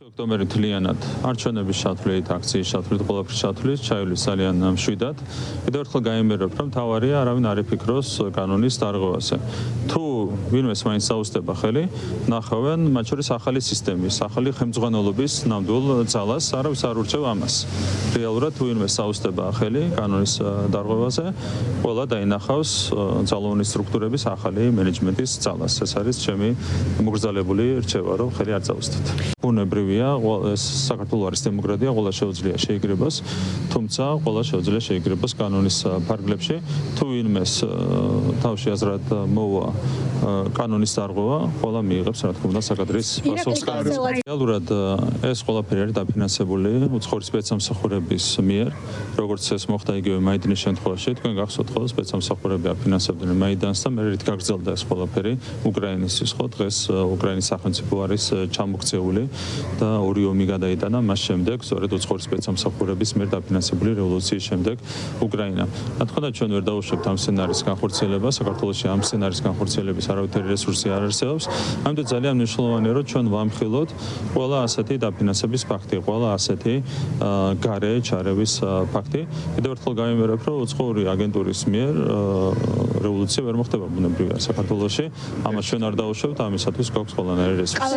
ოქტომბერი თლიანად არჩევნების შათვლით, აქციის შათვლით, ყველაფრის შათვლით ჩაივლის ძალიან მშვიდად. კიდევ ერთხელ გაიმეორებ, რომ თავარია არავინ არ იფიქროს კანონის დარღვევაზე. თუ ვინმეს მაინც აუსდება ხელი, ნახავენ მათ შორის ახალი სისტემის, ახალი ხელმძღვანელობის ნამდვილ ძალას, არავის არ ურჩევ ამას. რეალურად თუ ვინმეს აუსდება ხელი კანონის დარღვევაზე, ყველა დაინახავს ძალოვანი სტრუქტურების ახალი მენეჯმენტის ძალას. ეს არის ჩემი მოგრძალებული რჩევა, რომ ხელი არ წაუსდეთ. ბუნებრივია, საქართველოს არის დემოკრატია, ყველა შეუძლია შეიგრებას, თუმცა ყველა შეუძლია შეიგრებას კანონის ფარგლებში. თუ ვინმეს თავში აზრად მოვა კანონის დარღვევა, ყველა მიიღებს, რა თქმა უნდა, საკადრის პასუხს. რეალურად ეს ყველაფერი არის დაფინანსებული უცხოური სპეცსამსახურების მიერ, როგორც ეს მოხდა იგივე მაიდანის შემთხვევაში. თქვენ გახსოვთ, ხოლმე სპეცსამსახურები აფინანსებდნენ მაიდანს და მე რით გაგრძელდა ეს ყველაფერი უკრაინისთვის, ხო? დღეს უკრაინის სახელმწიფო არის ჩამოქცეული და ორი ომი გადაიტანა მას შემდეგ, სწორედ უცხოური სპეცსამსახურების მიერ დაფინანსებული რევოლუციის შემდეგ უკრაინა. რა თქმა უნდა, ჩვენ ვერ დავუშვებთ ამ სცენარის განხორციელებას, საქართველოში ამ სცენარის განხორციელების არავითარი რესურსი არ არსებობს. ამიტომ ძალიან მნიშვნელოვანია, რომ ჩვენ ვამხილოთ ყველა ასეთი დაფინანსების ფაქტი, ყველა ასეთი გარე ჩარევის ფაქტი. კიდევ ერთხელ გავიმეორებ, რომ უცხოური აგენტურის მიერ რევოლუცია ვერ მოხდება ბუნებრივია საქართველოში. ამას ჩვენ არ დავუშვებთ, ამისათვის გვაქვს ყველანაირი რესურსი.